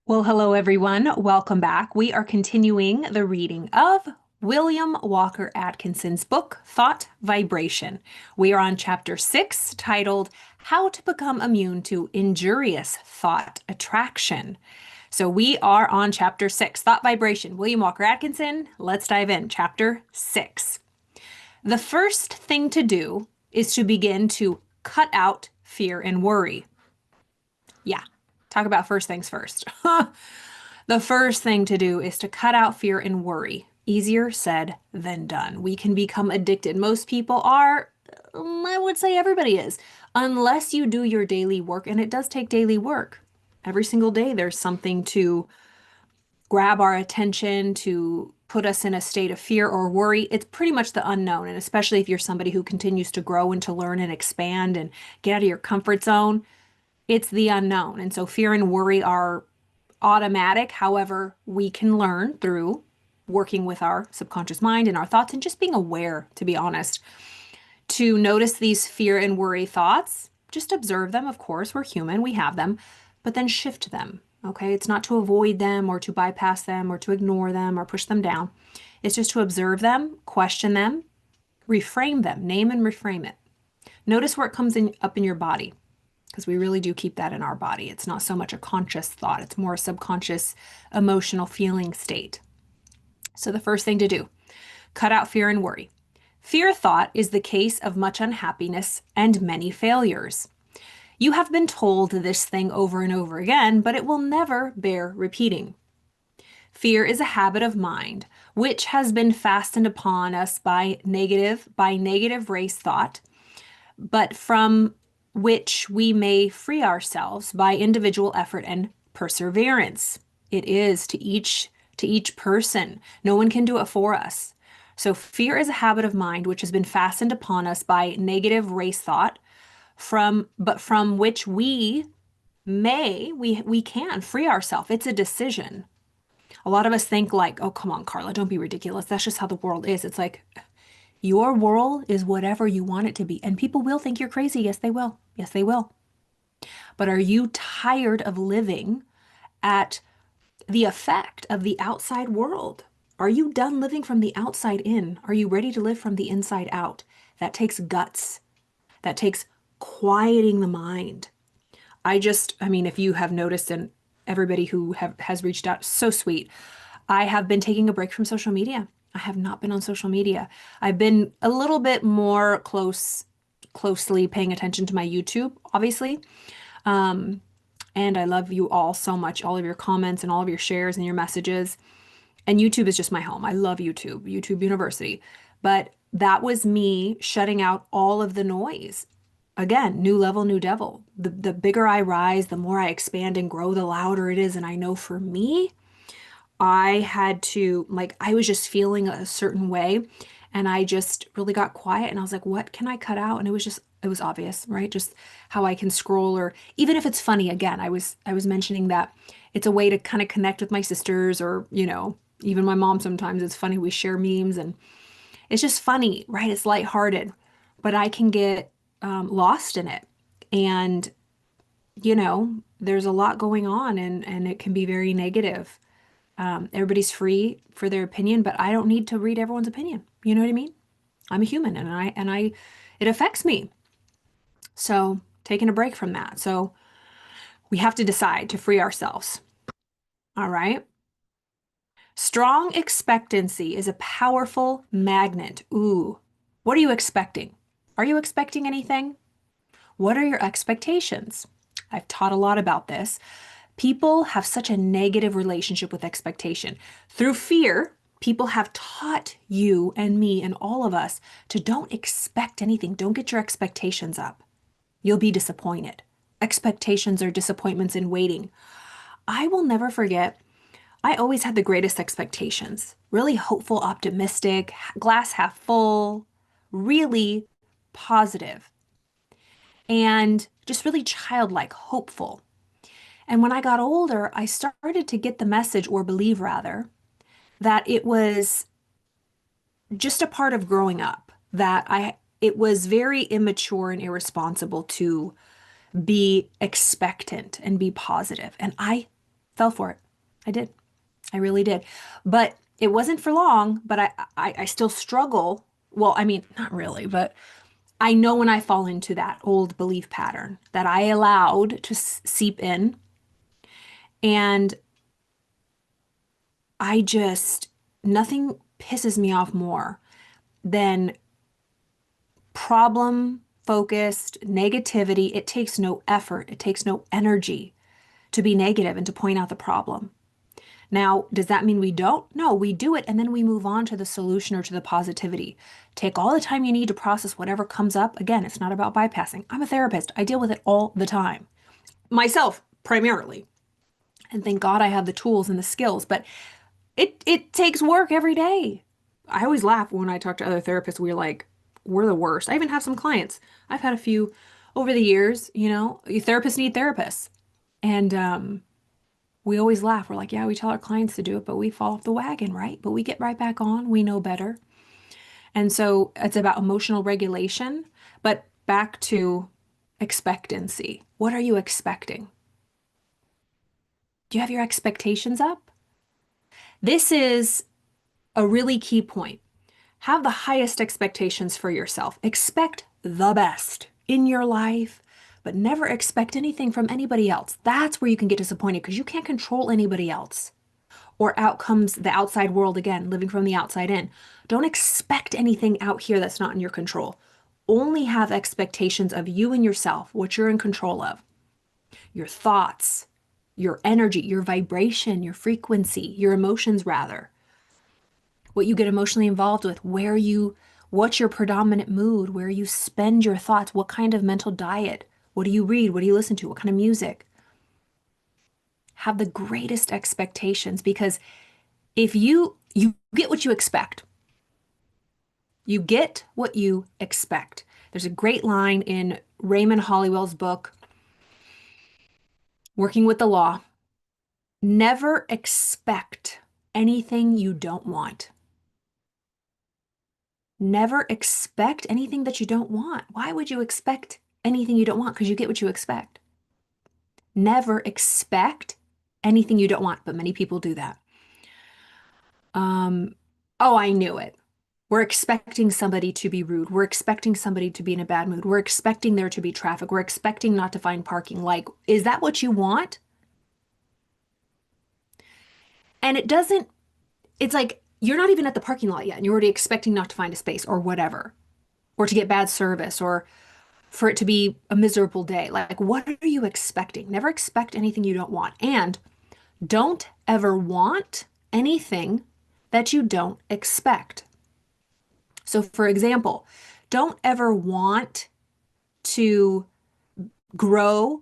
Well, hello everyone. Welcome back. We are continuing the reading of William Walker Atkinson's book, Thought Vibration. We are on chapter 6, titled How to Become Immune to Injurious Thought Attraction. So we are on chapter 6, Thought Vibration. William Walker Atkinson. Let's dive in. Chapter 6. The first thing to do is to begin to cut out fear and worry. Yeah, talk about first things first. The first thing to do is to cut out fear and worry. Easier said than done. We can become addicted. Most people are, I would say everybody is, unless you do your daily work, and it does take daily work. Every single day, there's something to grab our attention, to put us in a state of fear or worry. It's pretty much the unknown. And especially if you're somebody who continues to grow and to learn and expand and get out of your comfort zone, it's the unknown. And so fear and worry are automatic. However, we can learn through working with our subconscious mind and our thoughts and just being aware, to be honest, to notice these fear and worry thoughts. Just observe them. Of course, we're human, we have them, but then shift them. Okay. It's not to avoid them or to bypass them or to ignore them or push them down. It's just to observe them, question them, reframe them, name and reframe it. Notice where it comes in up in your body, because we really do keep that in our body. It's not so much a conscious thought, it's more a subconscious emotional feeling state. So the first thing to do, cut out fear and worry. Fear thought is the case of much unhappiness and many failures. You have been told this thing over and over again, but it will never bear repeating. Fear is a habit of mind which has been fastened upon us by negative race thought, but from which we may free ourselves by individual effort and perseverance. It is to each person. No one can do it for us. So fear is a habit of mind which has been fastened upon us by negative race thought, from which we can free ourselves. It's a decision. A lot of us think like, oh, come on, Carla, don't be ridiculous. That's just how the world is. It's like, your world is whatever you want it to be. And people will think you're crazy. Yes, they will. Yes, they will. But are you tired of living at the effect of the outside world? Are you done living from the outside in? Are you ready to live from the inside out? That takes guts. That takes quieting the mind. I mean, if you have noticed, and everybody who has reached out, so sweet. I have been taking a break from social media. I have not been on social media. I've been a little bit more closely paying attention to my YouTube, obviously. Um, and I love you all so much, all of your comments and all of your shares and your messages. And YouTube is just my home. I love YouTube, YouTube University. But that was me shutting out all of the noise. Again, new level, new devil. The bigger I rise, the more I expand and grow, the louder it is. And I know for me, I had to, like, I was just feeling a certain way. And I just really got quiet and I was like, what can I cut out? And it was obvious, right? Just how I can scroll, or even if it's funny, again, I was mentioning that it's a way to kind of connect with my sisters, or, even my mom sometimes. It's funny. We share memes and it's just funny, right? It's lighthearted, but I can get lost in it. And, there's a lot going on, and it can be very negative. Everybody's free for their opinion, but I don't need to read everyone's opinion. You know what I mean? I'm a human, and it affects me. So taking a break from that. So we have to decide to free ourselves. All right. Strong expectancy is a powerful magnet. Ooh, what are you expecting? Are you expecting anything? What are your expectations? I've taught a lot about this. People have such a negative relationship with expectation. Through fear, people have taught you and me and all of us to don't expect anything. Don't get your expectations up. You'll be disappointed. Expectations are disappointments in waiting. I will never forget, I always had the greatest expectations. Really hopeful, optimistic, glass half full, really positive, and just really childlike, hopeful. And when I got older, I started to get the message, or believe rather, that it was just a part of growing up, that it was very immature and irresponsible to be expectant and be positive. And I fell for it. I did. I really did. But it wasn't for long, but I still struggle. Well, I mean, not really, but I know when I fall into that old belief pattern that I allowed to seep in. And I just, nothing pisses me off more than problem focused negativity. It takes no effort, it takes no energy to be negative and to point out the problem. Now, does that mean we don't? No, we do it and then we move on to the solution or to the positivity. Take all the time you need to process whatever comes up. Again, it's not about bypassing. I'm a therapist, I deal with it all the time, myself primarily. And thank God I have the tools and the skills, but it takes work every day. I always laugh when I talk to other therapists. We're like, we're the worst. I even have some clients. I've had a few over the years, therapists need therapists. And we always laugh. We're like, yeah, we tell our clients to do it, but we fall off the wagon, right? But we get right back on. We know better. And so it's about emotional regulation, but back to expectancy. What are you expecting? Do you have your expectations up? This is a really key point. Have the highest expectations for yourself. Expect the best in your life, but never expect anything from anybody else. That's where you can get disappointed because you can't control anybody else. Or out comes the outside world again, living from the outside in. Don't expect anything out here that's not in your control. Only have expectations of you and yourself, what you're in control of. Your thoughts, your energy, your vibration, your frequency, your emotions rather. What you get emotionally involved with, what's your predominant mood, where you spend your thoughts, what kind of mental diet, what do you read, what do you listen to, what kind of music. Have the greatest expectations because if you get what you expect. You get what you expect. There's a great line in Raymond Hollywell's book, Working with the Law. Never expect anything you don't want. Never expect anything that you don't want. Why would you expect anything you don't want? Because you get what you expect. Never expect anything you don't want, but many people do that. Oh, I knew it. We're expecting somebody to be rude. We're expecting somebody to be in a bad mood. We're expecting there to be traffic. We're expecting not to find parking. Like, is that what you want? And it's like you're not even at the parking lot yet, and you're already expecting not to find a space or whatever, or to get bad service, or for it to be a miserable day. Like, what are you expecting? Never expect anything you don't want. And don't ever want anything that you don't expect. So, for example, don't ever want to grow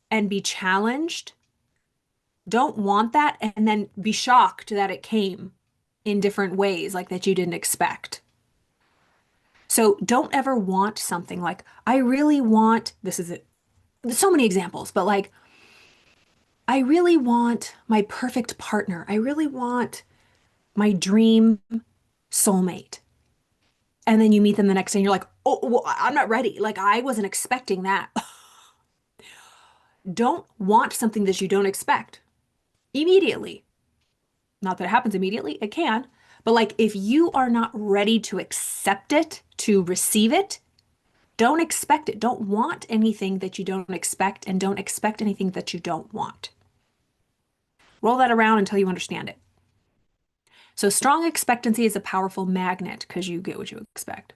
and be challenged. Don't want that and then be shocked that it came in different ways, like that you didn't expect. So don't ever want something like, I really want, this is it. There's so many examples, but like, I really want my perfect partner. I really want my dream soulmate. And then you meet them the next day and you're like, oh, well, I'm not ready. Like, I wasn't expecting that. Don't want something that you don't expect immediately. Not that it happens immediately, it can. But like, if you are not ready to accept it, to receive it, don't expect it. Don't want anything that you don't expect, and don't expect anything that you don't want. Roll that around until you understand it. So strong expectancy is a powerful magnet because you get what you expect.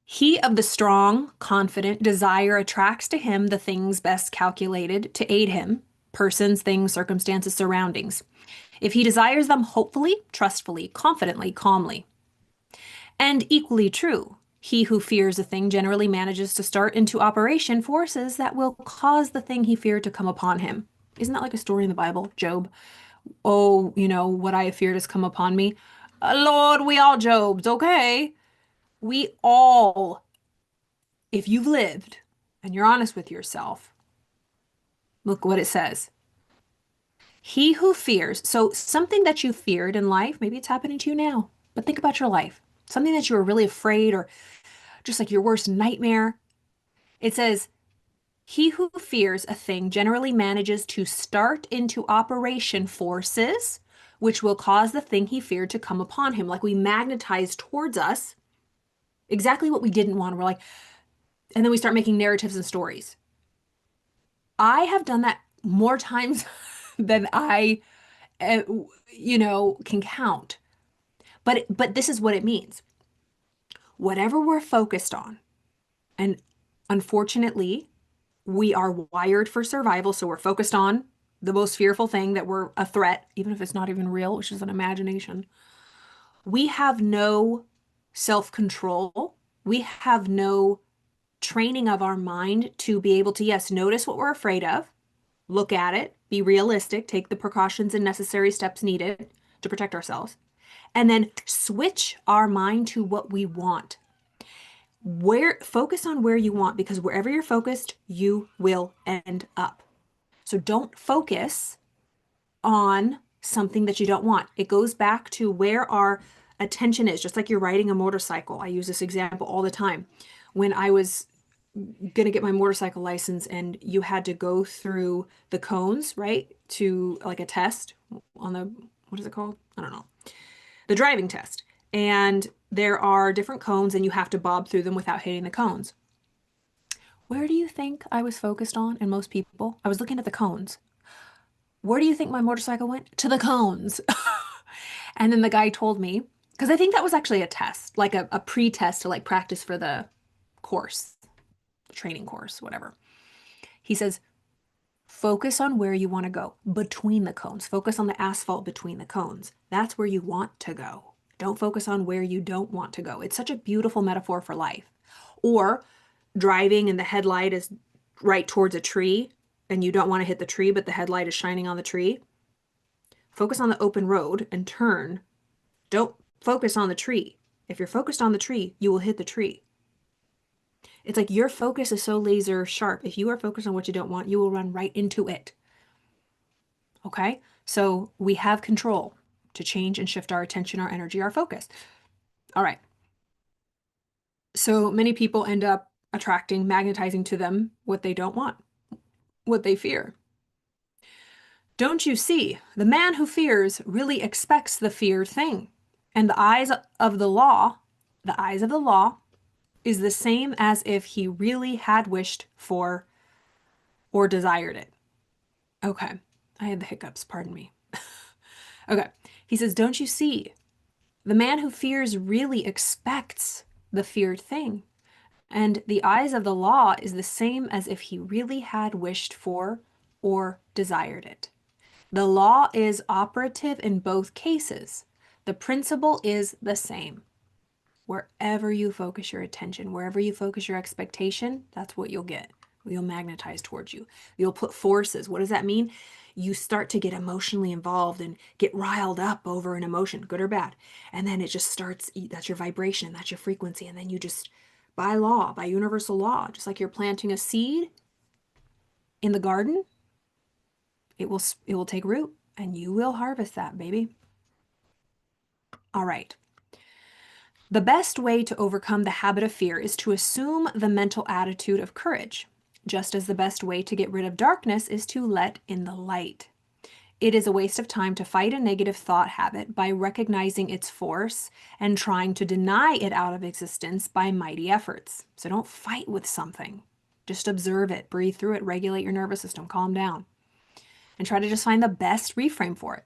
He of the strong, confident desire attracts to him the things best calculated to aid him, persons, things, circumstances, surroundings. If he desires them hopefully, trustfully, confidently, calmly. And equally true, he who fears a thing generally manages to start into operation forces that will cause the thing he feared to come upon him. Isn't that like a story in the Bible, Job? Oh, what I have feared has come upon me. Lord, we all Jobs, okay? We all, if you've lived and you're honest with yourself, look what it says. He who fears, so something that you feared in life, maybe it's happening to you now, but think about your life. Something that you were really afraid or just like your worst nightmare. It says, He who fears a thing generally manages to start into operation forces which will cause the thing he feared to come upon him. Like we magnetize towards us exactly what we didn't want. We're like, and then we start making narratives and stories. I have done that more times than I, uh, can count. But this is what it means. Whatever we're focused on, and unfortunately, we are wired for survival, so we're focused on the most fearful thing that we're a threat, even if it's not even real, which is an imagination. We have no self-control. We have no training of our mind to be able to, yes, notice what we're afraid of, look at it, be realistic, take the precautions and necessary steps needed to protect ourselves, and then switch our mind to what we want. Where focus on where you want, because wherever you're focused, you will end up. So don't focus on something that you don't want. It goes back to where our attention is, just like you're riding a motorcycle. I use this example all the time. When I was going to get my motorcycle license and you had to go through the cones, right? To like a test on the, what is it called? I don't know. The driving test. And there are different cones and you have to bob through them without hitting the cones. Where do you think I was focused on? And most people, I was looking at the cones. Where do you think my motorcycle went? To the cones. And then the guy told me, because I think that was actually a test, like a pre-test to like practice for the course, training course, whatever. He says, focus on where you want to go between the cones. Focus on the asphalt between the cones. That's where you want to go. Don't focus on where you don't want to go. It's such a beautiful metaphor for life. Or driving and the headlight is right towards a tree and you don't want to hit the tree, but the headlight is shining on the tree. Focus on the open road and turn. Don't focus on the tree. If you're focused on the tree, you will hit the tree. It's like your focus is so laser sharp. If you are focused on what you don't want, you will run right into it. Okay? So we have control to change and shift our attention, our energy, our focus. All right. So many people end up attracting, magnetizing to them what they don't want, what they fear. Don't you see? The man who fears really expects the feared thing. And the eyes of the law is the same as if he really had wished for or desired it. Okay. I had the hiccups, pardon me. Okay. He says, don't you see? The man who fears really expects the feared thing. And the eyes of the law is the same as if he really had wished for or desired it. The law is operative in both cases. The principle is the same. Wherever you focus your attention, wherever you focus your expectation, that's what you'll get. You'll magnetize towards you. You'll put forces. What does that mean? You start to get emotionally involved and get riled up over an emotion, good or bad. And then it just starts, that's your vibration, that's your frequency. And then you just, by law, by universal law, just like you're planting a seed in the garden, it will take root and you will harvest that, baby. All right. The best way to overcome the habit of fear is to assume the mental attitude of courage, just as the best way to get rid of darkness is to let in the light. It is a waste of time to fight a negative thought habit by recognizing its force and trying to deny it out of existence by mighty efforts. So don't fight with something. Just observe it, breathe through it, regulate your nervous system, calm down, and try to just find the best reframe for it.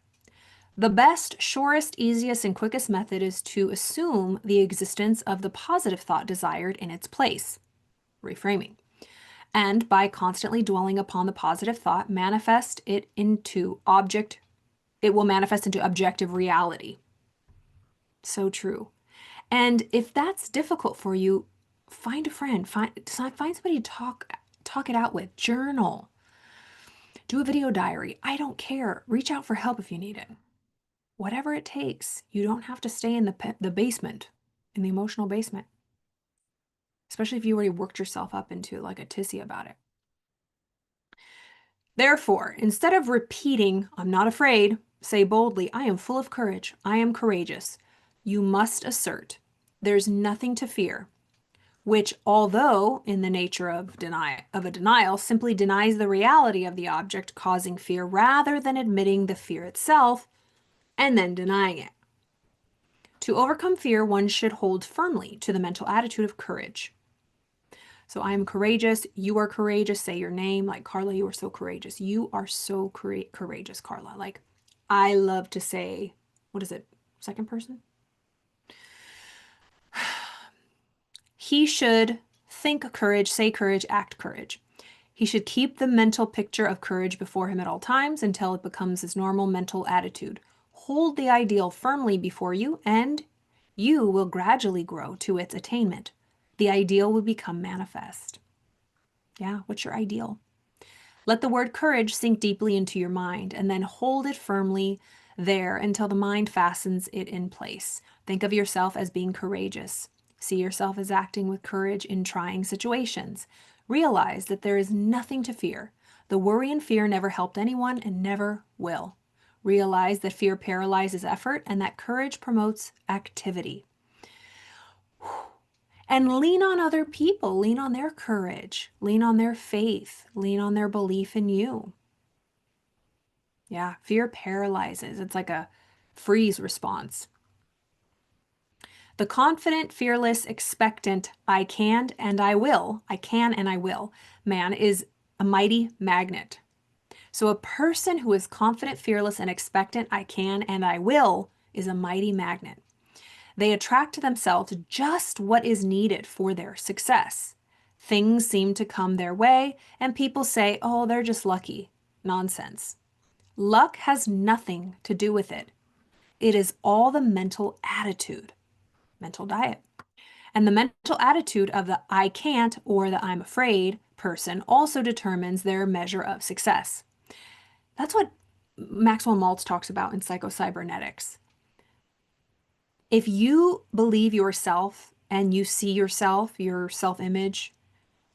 The best, surest, easiest, and quickest method is to assume the existence of the positive thought desired in its place, reframing. And by constantly dwelling upon the positive thought, it will manifest into objective reality. So true. And if that's difficult for you, find a friend, find somebody to talk it out with, journal, do a video diary. I don't care. Reach out for help if you need it. Whatever it takes. You don't have to stay in the basement, in the emotional basement, especially if you already worked yourself up into like a tissy about it. Therefore, instead of repeating, I'm not afraid, say boldly, I am full of courage. I am courageous. You must assert, there's nothing to fear. which, although in the nature of a denial, simply denies the reality of the object causing fear rather than admitting the fear itself and then denying it. To overcome fear, one should hold firmly to the mental attitude of courage. So I am courageous. You are courageous. Say your name. Like, Carla, you are so courageous. You are so courageous, Carla. Like, I love to say, what is it? Second person? He should think courage, say courage, act courage. He should keep the mental picture of courage before him at all times until it becomes his normal mental attitude. Hold the ideal firmly before you, and you will gradually grow to its attainment. The ideal will become manifest. Yeah, what's your ideal? Let the word courage sink deeply into your mind and then hold it firmly there until the mind fastens it in place. Think of yourself as being courageous. See yourself as acting with courage in trying situations. Realize that there is nothing to fear. The worry and fear never helped anyone and never will. Realize that fear paralyzes effort and that courage promotes activity. And lean on other people, lean on their courage, lean on their faith, lean on their belief in you. Yeah, fear paralyzes. It's like a freeze response. The confident, fearless, expectant, I can and I will man is a mighty magnet. So a person who is confident, fearless, and expectant, I can and I will, is a mighty magnet. They attract to themselves just what is needed for their success. Things seem to come their way, and people say, oh, they're just lucky. Nonsense. Luck has nothing to do with it. It is all the mental attitude, mental diet. And the mental attitude of the I can't or the I'm afraid person also determines their measure of success. That's what Maxwell Maltz talks about in psychocybernetics. If you believe yourself and you see yourself, your self-image,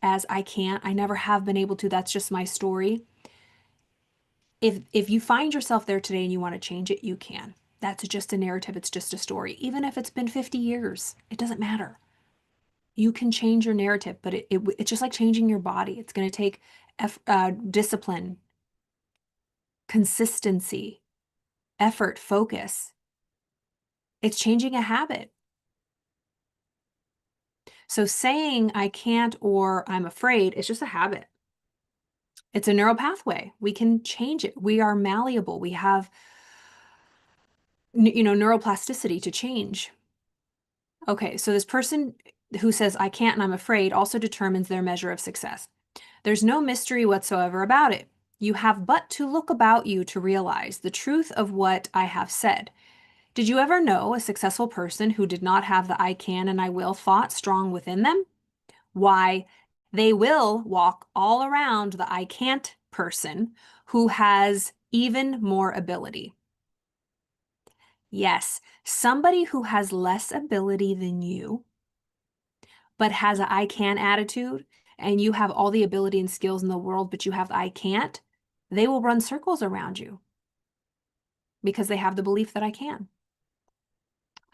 as I can't, I never have been able to, that's just my story. If you find yourself there today and you want to change it, you can. That's just a narrative. It's just a story. Even if it's been 50 years, it doesn't matter. You can change your narrative, but it's just like changing your body. It's going to take discipline, consistency, effort, focus. It's changing a habit. So saying I can't or I'm afraid is just a habit. It's a neural pathway. We can change it. We are malleable. We have, neuroplasticity to change. Okay, so this person who says I can't and I'm afraid also determines their measure of success. There's no mystery whatsoever about it. You have but to look about you to realize the truth of what I have said. Did you ever know a successful person who did not have the I can and I will thought strong within them? Why, they will walk all around the I can't person who has even more ability. Yes, somebody who has less ability than you, but has an I can attitude, and you have all the ability and skills in the world, but you have the I can't, they will run circles around you because they have the belief that I can.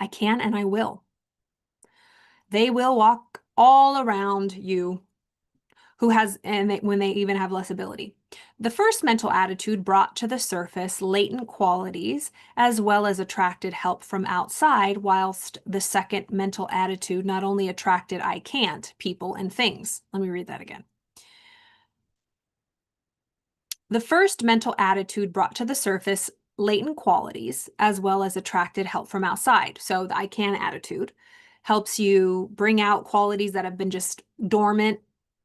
I can and I will. They will walk all around you when they even have less ability. The first mental attitude brought to the surface latent qualities as well as attracted help from outside, whilst the second mental attitude not only attracted I can't people and things. Let me read that again. The first mental attitude brought to the surface latent qualities as well as attracted help from outside. So the I can attitude helps you bring out qualities that have been just dormant,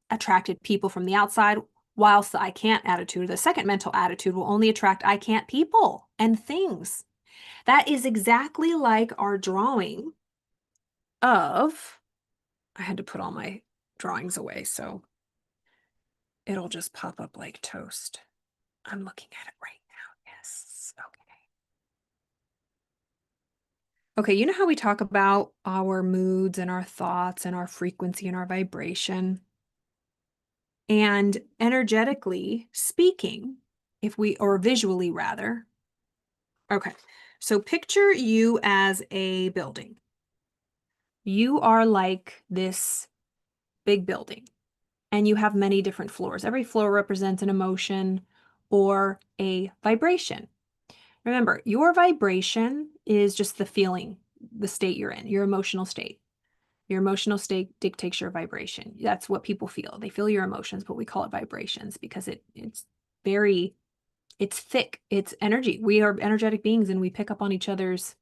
attracted people from the outside, whilst the I can't attitude, the second mental attitude, will only attract I can't people and things. That is exactly like our drawing of, I had to put all my drawings away, so it'll just pop up like toast. I'm looking at it right now. Yes. Okay. Okay, you know how we talk about our moods and our thoughts and our frequency and our vibration? And energetically speaking, or visually rather, okay, so picture you as a building. You are like this big building and you have many different floors. Every floor represents an emotion or a vibration. Remember, your vibration is just the feeling, the state you're in, your emotional state. Your emotional state dictates your vibration. That's what people feel. They feel your emotions, but we call it vibrations because it's very, it's thick. It's energy. We are energetic beings and we pick up on each other's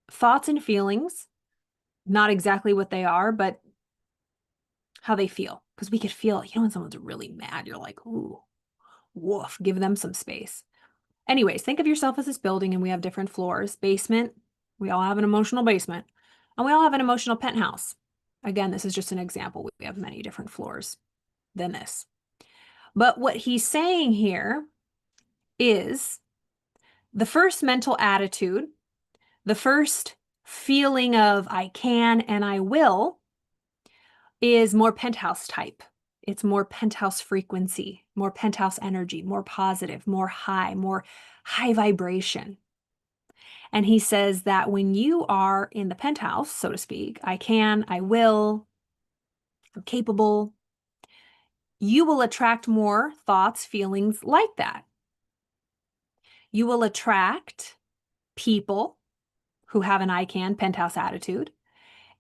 thoughts and feelings, not exactly what they are, but how they feel. Because we could feel, when someone's really mad, you're like, ooh, woof, give them some space. Anyways, think of yourself as this building and we have different floors. Basement, we all have an emotional basement, and we all have an emotional penthouse. Again, this is just an example. We have many different floors than this. But what he's saying here is the first mental attitude, the first feeling of I can and I will is more penthouse type. It's more penthouse frequency, more penthouse energy, more positive, more high vibration. And he says that when you are in the penthouse, so to speak, I can, I will, I'm capable, you will attract more thoughts, feelings like that. You will attract people who have an I can penthouse attitude,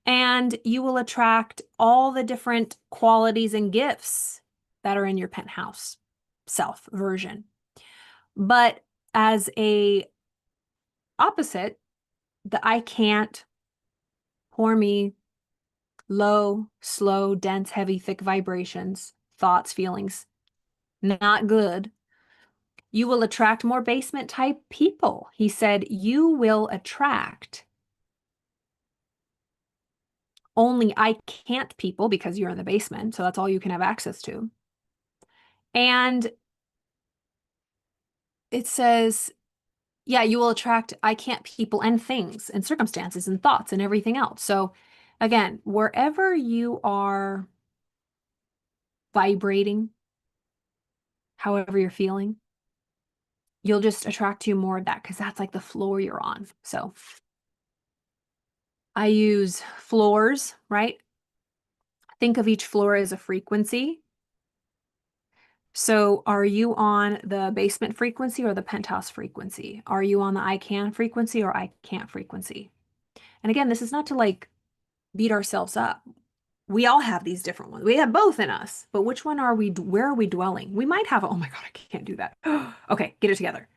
and you will attract all the different qualities and gifts that are in your penthouse self version. But as a opposite, the I can't, poor me, low, slow, dense, heavy, thick vibrations, thoughts, feelings, not good. You will attract more basement type people. He said you will attract only I can't people because you're in the basement. So that's all you can have access to. And it says, yeah, you will attract I can't people and things and circumstances and thoughts and everything else. So again, wherever you are vibrating, however you're feeling, you'll just attract to more of that because that's like the floor you're on. So I use floors, right? Think of each floor as a frequency. So are you on the basement frequency or the penthouse frequency? Are you on the I can frequency or I can't frequency? And again, this is not to like beat ourselves up. We all have these different ones. We have both in us, but which one are we, where are we dwelling? We might have, oh my God, I can't do that. Okay, get it together.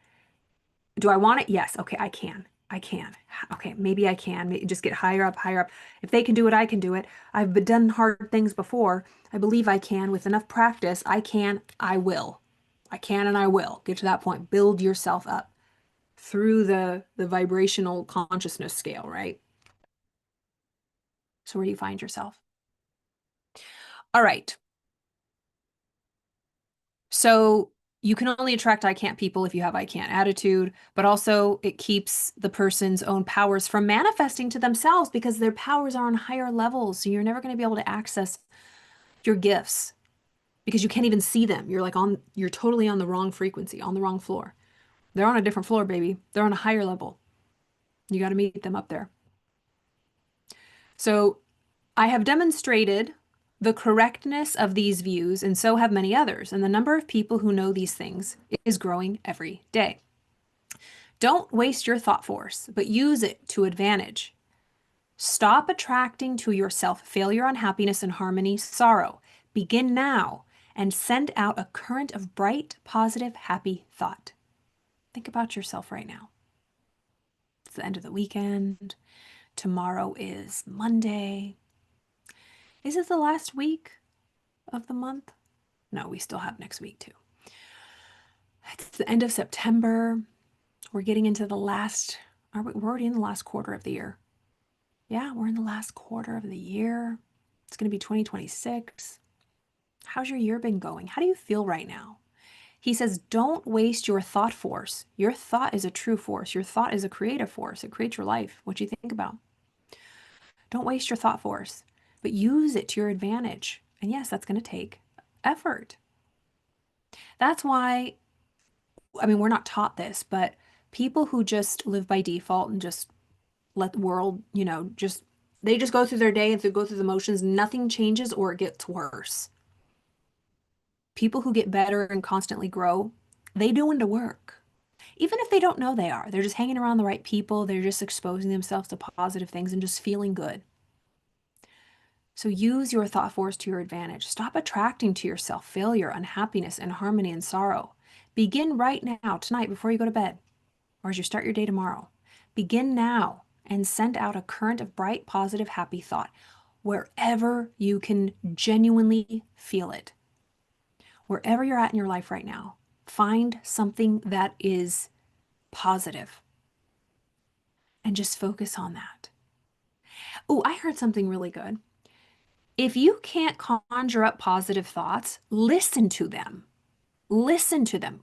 Do I want it? Yes. Okay, I can. I can. Okay, maybe I can. Just get higher up, higher up. If they can do it, I can do it. I've done hard things before. I believe I can. With enough practice, I can, I will. I can and I will. Get to that point. Build yourself up through the vibrational consciousness scale, right? So where do you find yourself? All right. So you can only attract I can't people if you have I can't attitude, but also it keeps the person's own powers from manifesting to themselves because their powers are on higher levels. So you're never going to be able to access your gifts because you can't even see them. You're totally on the wrong frequency, on the wrong floor. They're on a different floor, baby. They're on a higher level. You got to meet them up there. So I have demonstrated the correctness of these views, and so have many others, and the number of people who know these things is growing every day. Don't waste your thought force, but use it to advantage. Stop attracting to yourself failure, unhappiness, and harmony, sorrow. Begin now and send out a current of bright, positive, happy thought. Think about yourself right now. It's the end of the weekend. Tomorrow is Monday. Is it the last week of the month? No, we still have next week too. It's the end of September. We're getting into the last, we're already in the last quarter of the year. Yeah, we're in the last quarter of the year. It's going to be 2026. How's your year been going? How do you feel right now? He says, don't waste your thought force. Your thought is a true force. Your thought is a creative force. It creates your life, what you think about. Don't waste your thought force, but use it to your advantage. And yes, that's going to take effort. That's why, we're not taught this, but people who just live by default and just let the world, just They just go through their day and go through the motions. Nothing changes or it gets worse. People who get better and constantly grow, they doing the work. Even if they don't know they are, they're just hanging around the right people. They're just exposing themselves to positive things and just feeling good. So use your thought force to your advantage. Stop attracting to yourself failure, unhappiness, and harmony and sorrow. Begin right now, tonight, before you go to bed, or as you start your day tomorrow. Begin now and send out a current of bright, positive, happy thought wherever you can genuinely feel it. Wherever you're at in your life right now, find something that is positive and just focus on that. Oh, I heard something really good. If you can't conjure up positive thoughts, listen to them. Listen to them.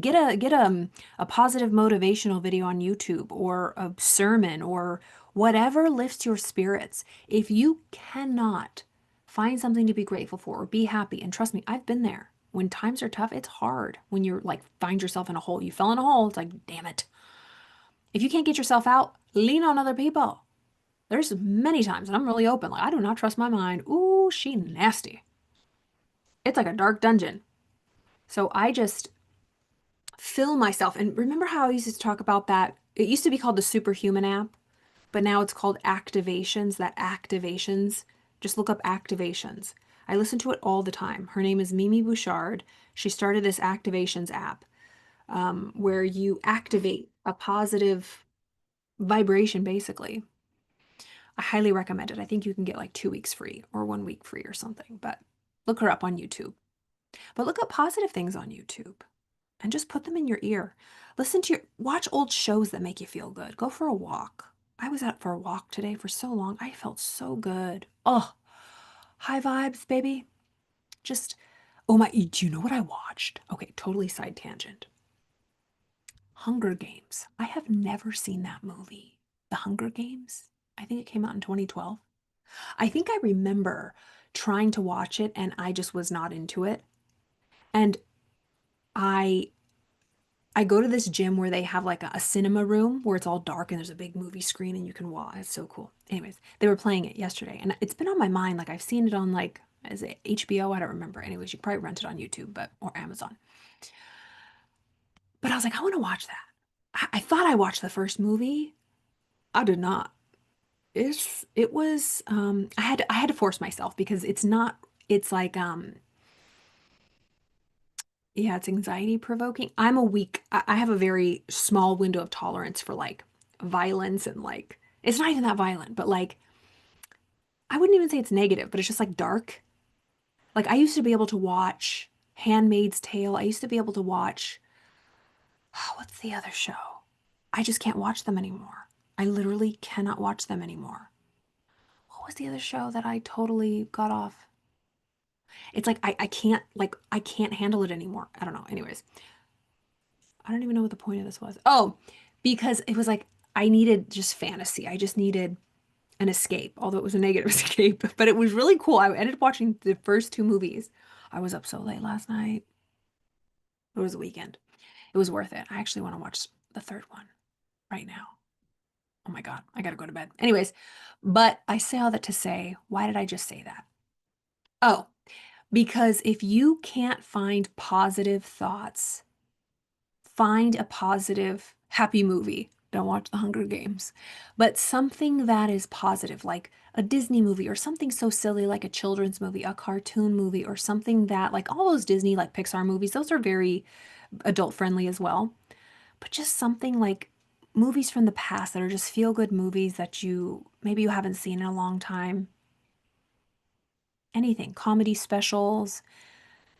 Get a positive motivational video on YouTube or a sermon or whatever lifts your spirits. If you cannot find something to be grateful for or be happy, and trust me, I've been there. When times are tough, it's hard. When you're like find yourself in a hole, you fell in a hole, it's like, damn it. If you can't get yourself out, lean on other people. There's many times, and I'm really open, like I do not trust my mind. Ooh, she nasty. It's like a dark dungeon. So I just fill myself. And remember how I used to talk about that? It used to be called the Superhuman app, but now it's called activations. That activations, just look up activations. I listen to it all the time. Her name is Mimi Bouchard. She started this activations app where you activate a positive vibration, basically. I highly recommend it. I think you can get like 2 weeks free or 1 week free or something, but look her up on YouTube. But look up positive things on YouTube and just put them in your ear. Watch old shows that make you feel good. Go for a walk. I was out for a walk today for so long. I felt so good. Oh, high vibes, baby. Just, oh my, do you know what I watched? Okay, totally side tangent. Hunger Games. I have never seen that movie. The Hunger Games. I think it came out in 2012. I think I remember trying to watch it and I just was not into it. And I I go to this gym where they have like a cinema room where it's all dark and there's a big movie screen and you can watch. It's so cool. Anyways, they were playing it yesterday and it's been on my mind. Like I've seen it on like, is it HBO? I don't remember. Anyways, you can probably rent it on YouTube, but or Amazon. But I was like, I want to watch that. I thought I watched the first movie. I did not. It was I had to force myself because it's not it's like yeah, it's anxiety provoking. I'm a weak, I have a very small window of tolerance for like violence and like, it's not even that violent, but like, I wouldn't even say it's negative, but it's just like dark. Like, I used to be able to watch Handmaid's Tale. I used to be able to watch, oh, what's the other show? I just can't watch them anymore. I literally cannot watch them anymore. What was the other show that I totally got off? It's like, I can't handle it anymore. I don't know. Anyways, I don't even know what the point of this was. Oh, because it was like I needed just fantasy. I just needed an escape, although it was a negative escape. But it was really cool. I ended up watching the first two movies. I was up so late last night. It was a weekend. It was worth it. I actually want to watch the third one right now. Oh my God, I gotta go to bed. Anyways, but I say all that to say, why did I just say that? Oh, because if you can't find positive thoughts, find a positive, happy movie. Don't watch The Hunger Games, but something that is positive, like a Disney movie or something so silly like a children's movie, a cartoon movie, or something that, like all those Disney, like Pixar movies, those are very adult friendly as well. But just something like movies from the past that are just feel good movies that you maybe you haven't seen in a long time. Anything, comedy specials,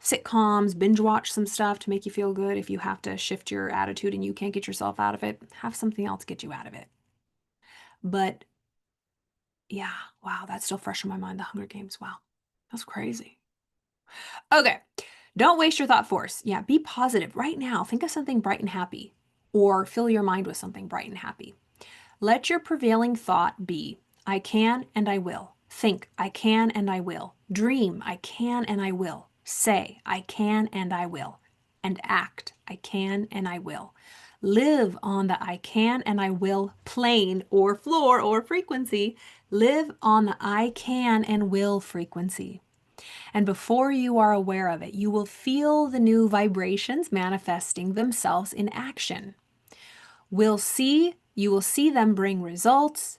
sitcoms, binge watch some stuff to make you feel good if you have to shift your attitude and you can't get yourself out of it. Have something else get you out of it. But yeah, wow, that's still fresh in my mind. The Hunger Games. Wow, that's crazy. Okay, don't waste your thought force. Yeah, be positive right now. Think of something bright and happy, or fill your mind with something bright and happy. Let your prevailing thought be, I can and I will. Think, I can and I will. Dream, I can and I will. Say, I can and I will. And act, I can and I will. Live on the I can and I will plane or floor or frequency. Live on the I can and will frequency. And before you are aware of it, you will feel the new vibrations manifesting themselves in action. You will see them bring results.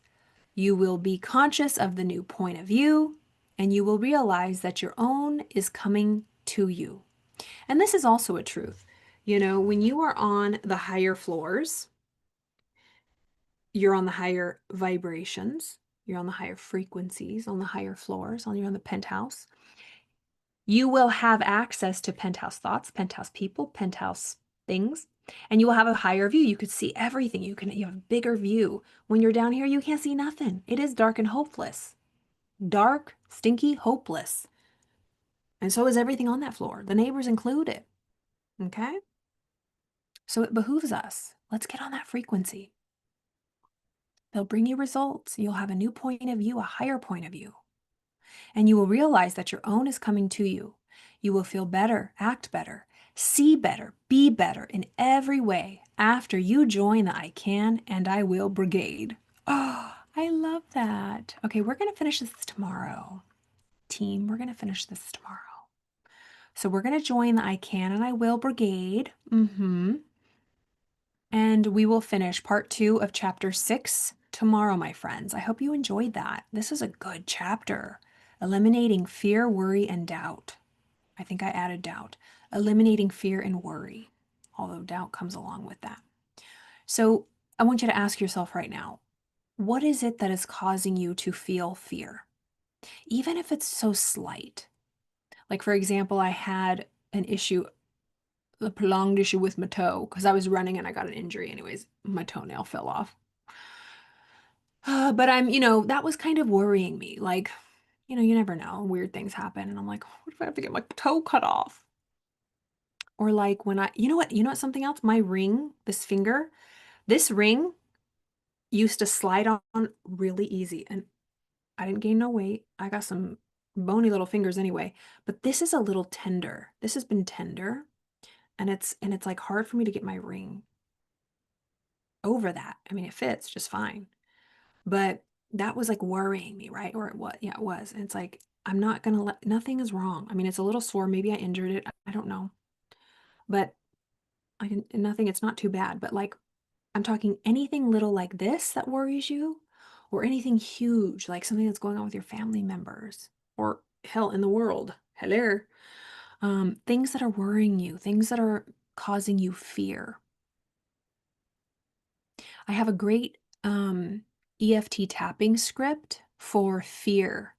You will be conscious of the new point of view, and you will realize that your own is coming to you. And this is also a truth. You know, when you are on the higher floors, you're on the higher vibrations, you're on the higher frequencies, on the higher floors, you're on the penthouse. You will have access to penthouse thoughts, penthouse people, penthouse things, and you will have a higher view. You could see everything. You have a bigger view. When you're down here, you can't see nothing. It is dark and hopeless. Dark, stinky, hopeless. And so is everything on that floor, the neighbors included. Okay? So it behooves us. Let's get on that frequency. They'll bring you results. You'll have a new point of view, a higher point of view. And you will realize that your own is coming to you. You will feel better, act better, see better, be better in every way after you join the I Can and I Will Brigade. Oh, I love that. Okay, we're going to finish this tomorrow. Team, we're going to finish this tomorrow. So we're going to join the I Can and I Will Brigade. And we will finish part 2 of chapter 6 tomorrow, my friends. I hope you enjoyed that. This is a good chapter. Eliminating fear, worry, and doubt. I think I added doubt. Eliminating fear and worry, although doubt comes along with that. So I want you to ask yourself right now, what is it that is causing you to feel fear? Even if it's so slight. Like, for example, I had an issue, a prolonged issue with my toe because I was running and I got an injury. Anyways, my toenail fell off. But that was kind of worrying me. Like, you never know. Weird things happen. And I'm like, what if I have to get my toe cut off? Or like when you know what, something else? My ring, this ring used to slide on really easy. And I didn't gain no weight. I got some bony little fingers anyway. But this is a little tender. This has been tender. And it's like hard for me to get my ring over that. I mean, it fits just fine. But that was like worrying me, right? Or what? Yeah, it was. And it's like, I'm not gonna nothing is wrong. I mean, it's a little sore. Maybe I injured it. I don't know. But nothing, it's not too bad. But like, I'm talking anything little like this that worries you, or anything huge, like something that's going on with your family members, or hell in the world. Hello. Things that are worrying you, things that are causing you fear. I have a great EFT tapping script for fear.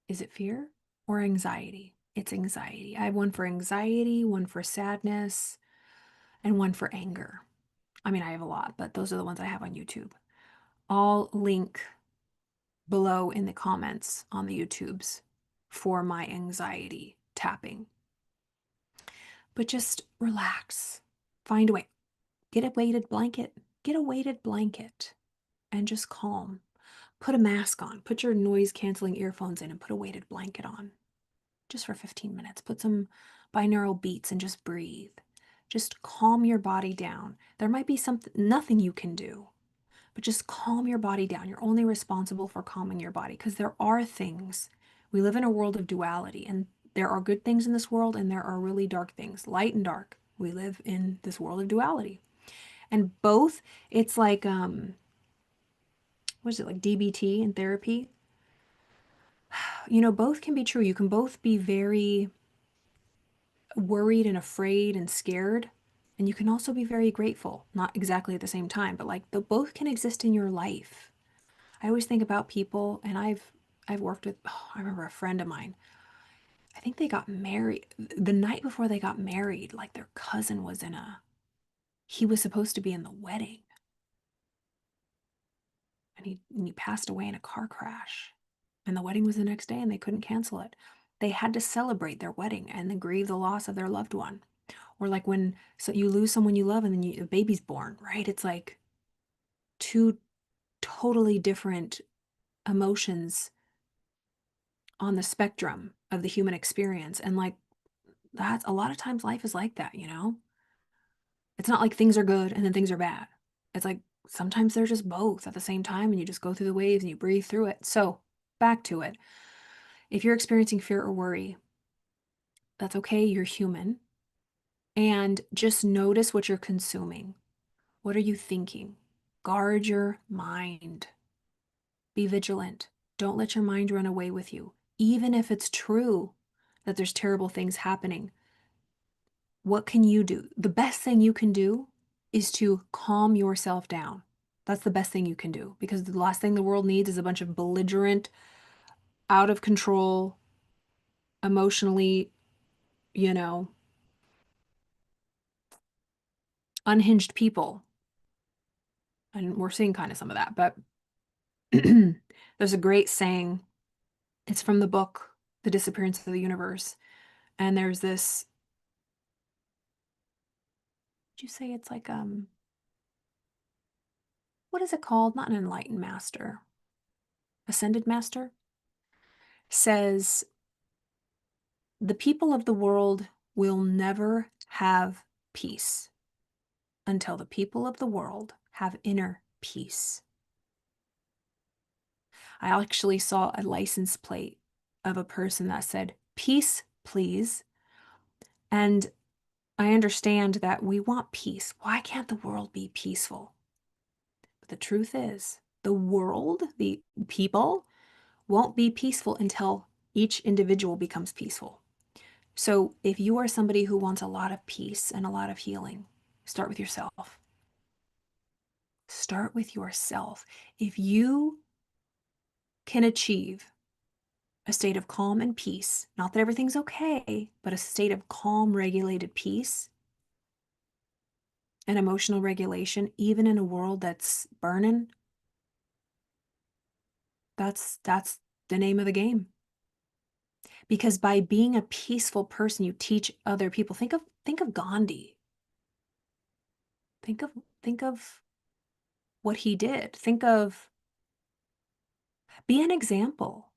Is it fear or anxiety? It's anxiety. I have one for anxiety, one for sadness, and one for anger. I mean, I have a lot, but those are the ones I have on YouTube. I'll link below in the comments on the YouTubes for my anxiety tapping. But just relax. Find a way. Get a weighted blanket. Get a weighted blanket and just calm. Put a mask on. Put your noise canceling earphones in and put a weighted blanket on. Just for 15 minutes. Put some binaural beats and just breathe. Just calm your body down. There might be nothing you can do, but just calm your body down. You're only responsible for calming your body because there are things. We live in a world of duality, and there are good things in this world and there are really dark things, light and dark. We live in this world of duality. And both, it's like what is it, like DBT in therapy? Both can be true. You can both be very worried and afraid and scared, and you can also be very grateful. Not exactly at the same time, but like the both can exist in your life. I always think about people, and I've worked with, I remember a friend of mine. I think they got married the night before they got married, like their cousin was he was supposed to be in the wedding, and he passed away in a car crash. And the wedding was the next day and they couldn't cancel it. They had to celebrate their wedding and then grieve the loss of their loved one. Or like when you lose someone you love and then a baby's born, right? It's like two totally different emotions on the spectrum of the human experience. And like that's a lot of times life is like that. It's not like things are good and then things are bad. It's like sometimes they're just both at the same time and you just go through the waves and you breathe through it. So, back to it. If you're experiencing fear or worry, that's okay. You're human. And just notice what you're consuming. What are you thinking? Guard your mind. Be vigilant. Don't let your mind run away with you. Even if it's true that there's terrible things happening, what can you do? The best thing you can do is to calm yourself down. That's the best thing you can do because the last thing the world needs is a bunch of belligerent, out of control, emotionally, you know, unhinged people. And we're seeing kind of some of that. But there's a great saying. It's from the book, The Disappearance of the Universe. And there's this, would you say it's like, what is it called? Not an enlightened master, ascended master, says the people of the world will never have peace until the people of the world have inner peace. I actually saw a license plate of a person that said, "Peace, please." And I understand that we want peace. Why can't the world be peaceful? But the truth is, the world, the people, won't be peaceful until each individual becomes peaceful. So if you are somebody who wants a lot of peace and a lot of healing, start with yourself. Start with yourself. If you can achieve a state of calm and peace, not that everything's okay, but a state of calm, regulated peace and emotional regulation, even in a world that's burning, that's the name of the game. Because by being a peaceful person, you teach other people. Think of Gandhi. Think of think of what he did. Think of be an example.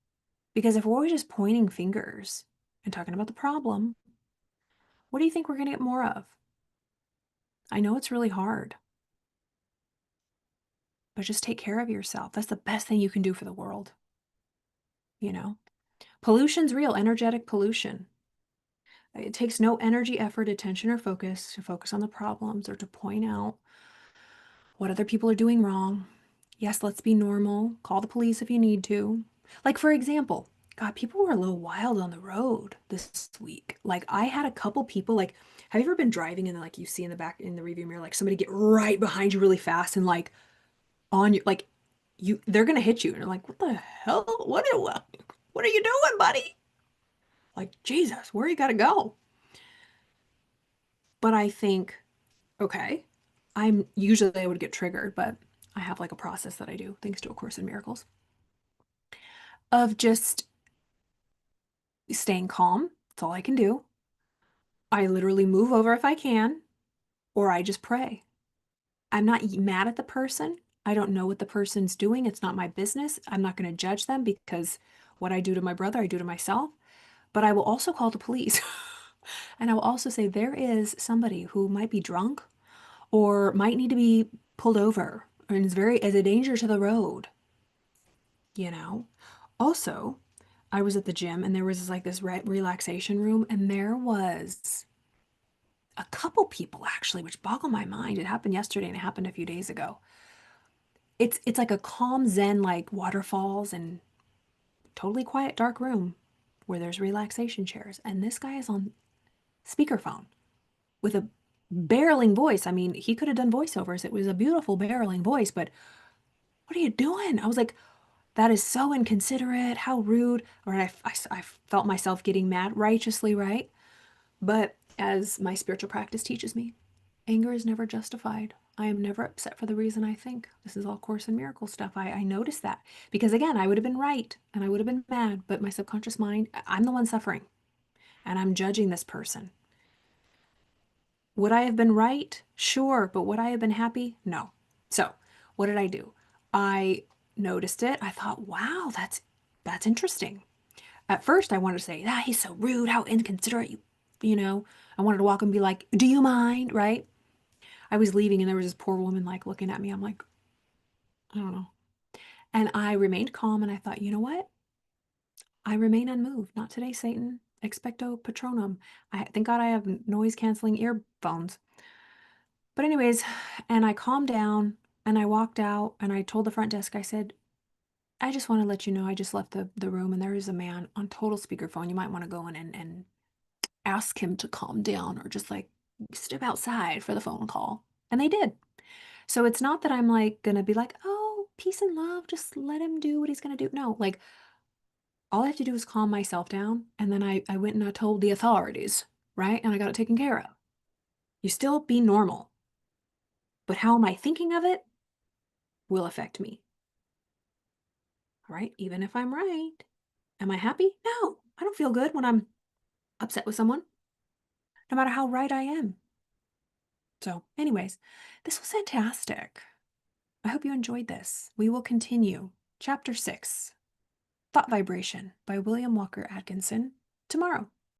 Because if we're always just pointing fingers and talking about the problem, what do you think we're going to get more of? I know it's really hard, but just take care of yourself. That's the best thing you can do for the world, you know? Pollution's real, energetic pollution. It takes no energy, effort, attention, or focus to focus on the problems or to point out what other people are doing wrong. Yes, let's be normal. Call the police if you need to. Like, for example, God, people were a little wild on the road this week. Like, I had a couple people, like, have you ever been driving and like you see in the back in the rearview mirror, like somebody get right behind you really fast and like on you, like they're gonna hit you, and you're like, what the hell? What are you doing, buddy? Like, Jesus, where you gotta go? But I think, okay, I'm usually I would get triggered, but I have like a process that I do, thanks to A Course in Miracles, of just staying calm. That's all I can do. I literally move over if I can, or I just pray. I'm not mad at the person. I don't know what the person's doing. It's not my business. I'm not going to judge them because what I do to my brother, I do to myself. But I will also call the police. And I will also say there is somebody who might be drunk or might need to be pulled over and is a danger to the road, you know? Also, I was at the gym and there was like this relaxation room and there was a couple people actually, which boggled my mind. It happened yesterday and it happened a few days ago. It's like a calm zen like waterfalls and totally quiet dark room where there's relaxation chairs and this guy is on speakerphone with a barreling voice. I mean, he could have done voiceovers. It was a beautiful barreling voice, but what are you doing? I was like, that is so inconsiderate. How rude. Or I felt myself getting mad, righteously, right? But as my spiritual practice teaches me, anger is never justified. I am never upset for the reason I think. This is all Course in Miracles stuff. I noticed that. Because again, I would have been right and I would have been mad, but my subconscious mind, I'm the one suffering and I'm judging this person. Would I have been right? Sure. But would I have been happy? No. So what did I do? I noticed it. I thought, wow, that's interesting. At first I wanted to say, ah, he's so rude, how inconsiderate you know. I wanted to walk and be like, do you mind? Right? I was leaving and there was this poor woman like looking at me. I'm like, I don't know. And I remained calm and I thought, you know what? I remain unmoved. Not today, Satan. Expecto Patronum. Thank God I have noise canceling earphones. But anyways, and I calmed down and I walked out and I told the front desk, I said, I just want to let you know I just left the room and there is a man on total speakerphone. You might want to go in and ask him to calm down or just like step outside for the phone call. And they did. So it's not that I'm like gonna be like, oh, peace and love, just let him do what he's gonna do. No, like all I have to do is calm myself down. And then I went and I told the authorities, right? And I got it taken care of. You still be normal, but how am I thinking of it will affect me. All right. Even if I'm right. Am I happy? No, I don't feel good when I'm upset with someone, no matter how right I am. So, anyways, this was fantastic. I hope you enjoyed this. We will continue. Chapter 6, Thought Vibration by William Walker Atkinson tomorrow.